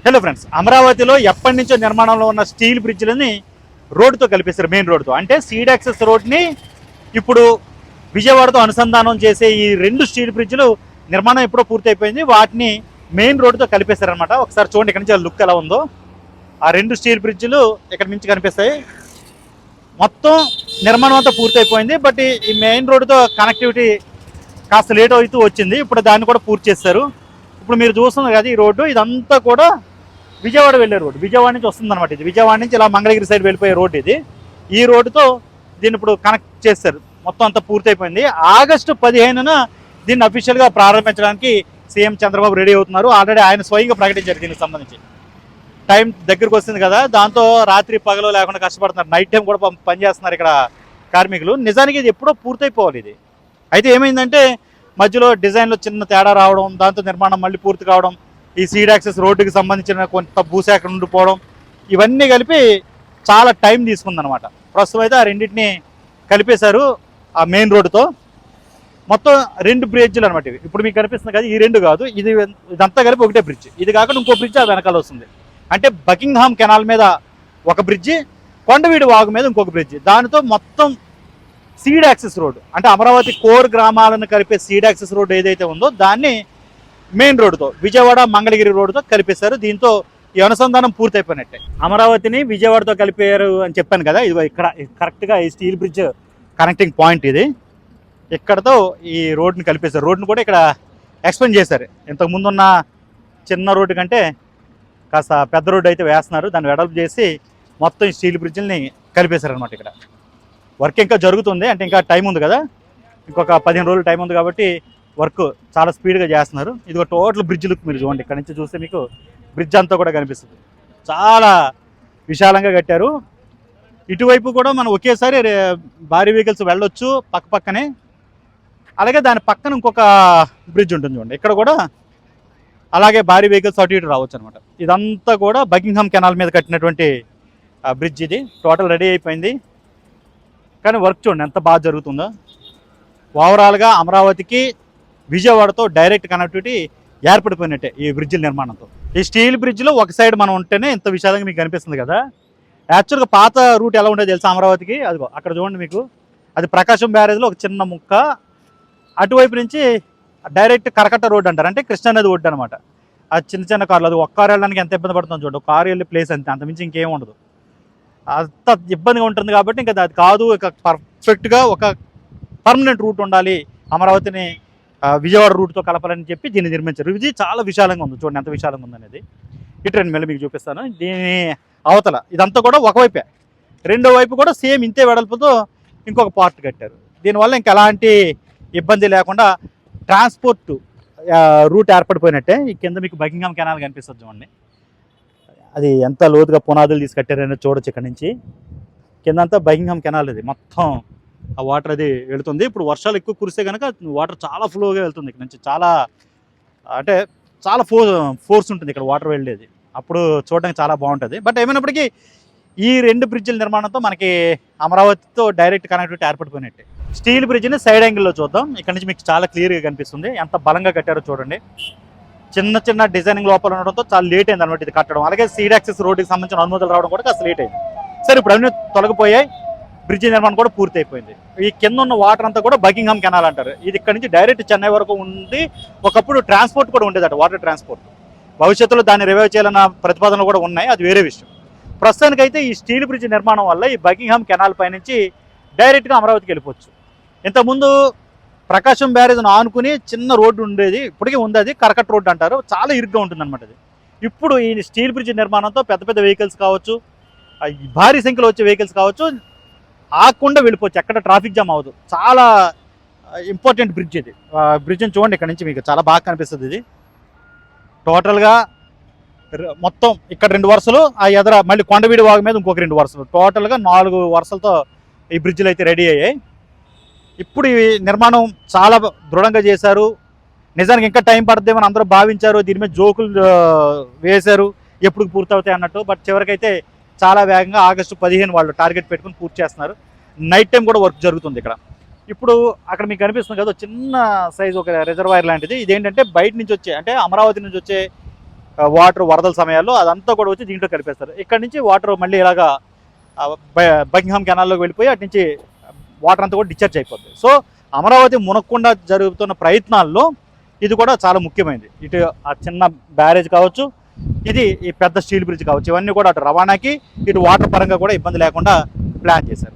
Hello friends, అమరావతిలో ఎప్పటి నుంచో నిర్మాణంలో ఉన్న స్టీల్ బ్రిడ్జ్లని రోడ్డుతో కలిపేశారు. మెయిన్ రోడ్డుతో, అంటే సీడ్ యాక్సెస్ రోడ్ని ఇప్పుడు విజయవాడతో అనుసంధానం చేసే ఈ రెండు స్టీల్ బ్రిడ్జ్లు నిర్మాణం ఎప్పుడో పూర్తయిపోయింది. వాటిని మెయిన్ రోడ్డుతో కలిపేశారనమాట. ఒకసారి చూడండి ఇక్కడ నుంచి లుక్ ఎలా ఉందో. ఆ రెండు స్టీల్ బ్రిడ్జ్లు ఇక్కడ నుంచి కనిపిస్తాయి. మొత్తం నిర్మాణం అంతా పూర్తయిపోయింది. బట్ ఈ మెయిన్ రోడ్డుతో కనెక్టివిటీ కాస్త లేట్ అవుతూ వచ్చింది. ఇప్పుడు దాన్ని కూడా పూర్తి చేస్తారు. ఇప్పుడు మీరు చూస్తున్నారు కదా, ఈ రోడ్డు ఇదంతా కూడా విజయవాడ వెళ్ళే రోడ్డు. విజయవాడ నుంచి వస్తుంది అనమాట. ఇది విజయవాడ నుంచి ఇలా మంగళగిరి సైడ్ వెళ్ళిపోయే రోడ్డు ఇది. ఈ రోడ్డుతో దీన్ని ఇప్పుడు కనెక్ట్ చేస్తారు. మొత్తం అంతా పూర్తయిపోయింది. ఆగస్టు 15న దీన్ని అఫీషియల్గా ప్రారంభించడానికి సీఎం చంద్రబాబు రెడీ అవుతున్నారు. ఆల్రెడీ ఆయన స్వయంగా ప్రకటించారు దీనికి సంబంధించి. టైం దగ్గరకు వస్తుంది కదా, దాంతో రాత్రి పగలు లేకుండా కష్టపడుతున్నారు. నైట్ టైం కూడా పనిచేస్తున్నారు ఇక్కడ కార్మికులు. నిజానికి ఇది ఎప్పుడో పూర్తయిపోవాలి ఇది. అయితే ఏమైందంటే మధ్యలో డిజైన్లో చిన్న తేడా రావడం, దాంతో నిర్మాణం మళ్ళీ పూర్తి కావడం, ఈ సీడ్ యాక్సెస్ రోడ్డుకి సంబంధించిన కొంత భూసేకరణ ఉండిపోవడం, ఇవన్నీ కలిపి చాలా టైం తీసుకుందనమాట. ప్రస్తుతం అయితే ఆ రెండింటిని కలిపేశారు ఆ మెయిన్ రోడ్డుతో. మొత్తం రెండు బ్రిడ్జ్లు అనమాట ఇవి. ఇప్పుడు మీకు కనిపిస్తుంది కదా, ఈ రెండు కాదు, ఇదంతా కలిపి ఒకటే బ్రిడ్జ్. ఇది కాకుండా ఇంకో బ్రిడ్జ్ ఆ వెనకాల వస్తుంది. అంటే బకింగ్హామ్ కెనాల్ మీద ఒక బ్రిడ్జి, కొండవీడి వాగు మీద ఇంకొక బ్రిడ్జి. దానితో మొత్తం సీడ్ యాక్సెస్ రోడ్డు, అంటే అమరావతి కోర్ గ్రామాలను కలిపే సీడ్ యాక్సెస్ రోడ్డు ఏదైతే ఉందో దాన్ని మెయిన్ రోడ్డుతో, విజయవాడ మంగళగిరి రోడ్డుతో కలిపేశారు. దీంతో ఈ అనుసంధానం పూర్తయిపోయినట్టే. అమరావతిని విజయవాడతో కలిపారు అని చెప్పాను కదా, ఇది ఇక్కడ కరెక్ట్గా ఈ స్టీల్ బ్రిడ్జ్ కనెక్టింగ్ పాయింట్ ఇది. ఇక్కడతో ఈ రోడ్డుని కలిపేశారు. రోడ్డుని కూడా ఇక్కడ ఎక్స్పెండ్ చేశారు. ఇంతకుముందున్న చిన్న రోడ్డు కంటే కాస్త పెద్ద రోడ్డు అయితే వేస్తున్నారు. దాన్ని వెడల్పు చేసి మొత్తం ఈ స్టీల్ బ్రిడ్జ్ని కలిపేశారు అనమాట. ఇక్కడ వర్క్ ఇంకా జరుగుతుంది, అంటే ఇంకా టైం ఉంది కదా, ఇంకొక 15 రోజులు టైం ఉంది కాబట్టి వర్క్ చాలా స్పీడ్గా చేస్తున్నారు. ఇది ఒక టోటల్ బ్రిడ్జ్ లుక్ మీరు చూడండి. ఇక్కడ నుంచి చూస్తే మీకు బ్రిడ్జ్ అంతా కూడా కనిపిస్తుంది. చాలా విశాలంగా కట్టారు. ఇటువైపు కూడా మనం ఒకేసారి భారీ వెహికల్స్ వెళ్ళొచ్చు పక్కనే. అలాగే దాని పక్కన ఇంకొక బ్రిడ్జ్ ఉంటుంది చూడండి, ఇక్కడ కూడా అలాగే భారీ వెహికల్స్ అటు ఇటు రావచ్చు అనమాట. ఇదంతా కూడా బకింగ్హామ్ కెనాల్ మీద కట్టినటువంటి బ్రిడ్జ్. ఇది టోటల్ రెడీ అయిపోయింది. కానీ వర్క్ చూడండి ఎంత బాగా జరుగుతుందో. ఓవరాల్గా అమరావతికి విజయవాడతో డైరెక్ట్ కనెక్టివిటీ ఏర్పడిపోయినట్టే ఈ బ్రిడ్జిల నిర్మాణంతో. ఈ స్టీల్ బ్రిడ్జ్లో ఒక సైడ్ మనం ఉంటేనే ఇంత విశాలంగా మీకు కనిపిస్తుంది కదా. యాక్చువల్గా పాత రూట్ ఎలా ఉండేది తెలుసా అమరావతికి? అదిగో అక్కడ చూడండి మీకు, అది ప్రకాశం బ్యారేజ్లో ఒక చిన్న ముక్క. అటువైపు నుంచి డైరెక్ట్ కరకట్ట రోడ్ అంటారు, అంటే కృష్ణానది ఒడ్డు అనమాట. అది చిన్న కార్లు, అది ఒక్క కారు వెళ్ళడానికి ఎంత ఇబ్బంది పడుతుందో చూడండి. ఒక కారు వెళ్ళే ప్లేస్ అంతే, అంతమించి ఇంకేం ఉండదు. అంత ఇబ్బందిగా ఉంటుంది కాబట్టి ఇంకా అది కాదు, ఇక పర్ఫెక్ట్గా ఒక పర్మనెంట్ రూట్ ఉండాలి, అమరావతిని విజయవాడ రూట్తో కలపాలని చెప్పి దీన్ని నిర్మించారు. ఇది చాలా విశాలంగా ఉంది చూడండి, ఎంత విశాలంగా ఉందనేది. ఇటు రెండు మళ్ళీ మీకు చూపిస్తాను. దీని అవతల ఇదంతా కూడా ఒకవైపే, రెండో వైపు కూడా సేమ్ ఇంతే వెడల్పుతో ఇంకొక పార్ట్ కట్టారు. దీనివల్ల ఇంకా ఎలాంటి ఇబ్బంది లేకుండా ట్రాన్స్పోర్ట్ రూట్ ఏర్పడిపోయినట్టే. ఈ కింద మీకు బకింగ్హామ్ కెనాల్ కనిపిస్తుంది చూడండి, అది ఎంత లోతుగా పునాదులు తీసి కట్టారనేది చూడొచ్చు. ఇక్కడ నుంచి కిందంతా బకింగ్హామ్ కెనాల్. ఇది మొత్తం ఆ వాటర్ అది వెళుతుంది. ఇప్పుడు వర్షాలు ఎక్కువ కురిస్తే కనుక వాటర్ చాలా ఫ్లోగా వెళ్తుంది. ఇక్కడ నుంచి చాలా, అంటే చాలా ఫోర్స్ ఉంటుంది ఇక్కడ వాటర్ వెళ్ళేది. అప్పుడు చూడడానికి చాలా బాగుంటుంది. బట్ ఏమైనప్పటికీ ఈ రెండు బ్రిడ్జిల నిర్మాణంతో మనకి అమరావతితో డైరెక్ట్ కనెక్టివిటీ ఏర్పడిపోయినట్టే. స్టీల్ బ్రిడ్జ్ని సైడ్ యాంగిల్లో చూద్దాం. ఇక్కడ నుంచి మీకు చాలా క్లియర్గా కనిపిస్తుంది ఎంత బలంగా కట్టారో చూడండి. చిన్న డిజైనింగ్ లోపల ఉండడంతో చాలా లేట్ అయింది అనమాట ఇది కట్టడం. అలాగే సీడ్ యాక్సెస్ రోడ్డుకి సంబంధించిన అనుమతులు రావడం కూడా కాస్త లేట్ అయింది. సరే, ఇప్పుడు అన్నీ తొలగిపోయాయి, బ్రిడ్జి నిర్మాణం కూడా పూర్తి అయిపోయింది. ఈ కింద ఉన్న వాటర్ అంతా కూడా బకింగ్హామ్ కెనాల్ అంటారు. ఇది ఇక్కడ నుంచి డైరెక్ట్ చెన్నై వరకు ఉంది. ఒకప్పుడు ట్రాన్స్పోర్ట్ కూడా ఉండేదట, వాటర్ ట్రాన్స్పోర్ట్. భవిష్యత్తులో దాన్ని రివైవ్ చేయాలన్న ప్రతిపాదనలు కూడా ఉన్నాయి, అది వేరే విషయం. ప్రస్తుతానికైతే ఈ స్టీల్ బ్రిడ్జ్ నిర్మాణం వల్ల ఈ బకింగ్హామ్ కెనాల్ పైనుంచి డైరెక్ట్గా అమరావతికి వెళ్ళిపోవచ్చు. ఇంతకుముందు ప్రకాశం బ్యారేజ్ను ఆనుకుని చిన్న రోడ్డు ఉండేది, ఇప్పటికీ ఉంది, అది కరకట్ రోడ్డు అంటారు. చాలా ఇరుగ్గా ఉంటుంది అనమాట అది. ఇప్పుడు ఈ స్టీల్ బ్రిడ్జ్ నిర్మాణంతో పెద్ద వెహికల్స్ కావచ్చు, భారీ సంఖ్యలో వచ్చే వెహికల్స్ కావచ్చు, ఆకుండా వెళ్ళిపోవచ్చు, ఎక్కడ ట్రాఫిక్ జామ్ అవ్వదు. చాలా ఇంపార్టెంట్ బ్రిడ్జ్ ఇది. బ్రిడ్జ్ని చూడండి, ఇక్కడ నుంచి మీకు చాలా బాగా కనిపిస్తుంది. ఇది టోటల్గా మొత్తం ఇక్కడ 2 వరుసలు, ఆ ఎదర మళ్ళీ కొండవీడి వాగు మీద ఇంకొక 2 వరుసలు, టోటల్గా 4 వరుసలతో ఈ బ్రిడ్జ్లు అయితే రెడీ అయ్యాయి. ఇప్పుడు ఈ నిర్మాణం చాలా దృఢంగా చేశారు. నిజానికి ఇంకా టైం పడుతుందేమని అందరూ భావించారు. దీని మీద జోకులు వేశారు, ఎప్పుడు పూర్తవుతాయి అన్నట్టు. బట్ చివరికైతే చాలా వేగంగా ఆగస్టు 15 వాళ్ళు టార్గెట్ పెట్టుకుని పూర్తి చేస్తున్నారు. నైట్ టైం కూడా వర్క్ జరుగుతుంది ఇక్కడ. ఇప్పుడు అక్కడ మీకు కనిపిస్తుంది కదా చిన్న సైజు ఒక రిజర్వాయర్ లాంటిది. ఇదేంటంటే బయట నుంచి వచ్చే, అంటే అమరావతి నుంచి వచ్చే వాటర్ వరదల సమయాల్లో అదంతా కూడా వచ్చి దీంట్లో కలిపేస్తారు. ఇక్కడ నుంచి వాటర్ మళ్ళీ ఇలాగా బకింగ్హామ్ కెనాల్లోకి వెళ్ళిపోయి అటు నుంచి వాటర్ అంతా కూడా డిశ్చార్జ్ అయిపోతుంది. సో అమరావతి మునక్కుండా జరుగుతున్న ప్రయత్నాల్లో ఇది కూడా చాలా ముఖ్యమైనది. ఇటు ఆ చిన్న బ్యారేజ్ కావచ్చు, ఇది ఈ పెద్ద స్టీల్ బ్రిడ్జ్ కావచ్చు, ఇవన్నీ కూడా అటు రవాణాకి ఇటు వాటర్ పరంగా కూడా ఇబ్బంది లేకుండా ప్లాన్ చేశారు.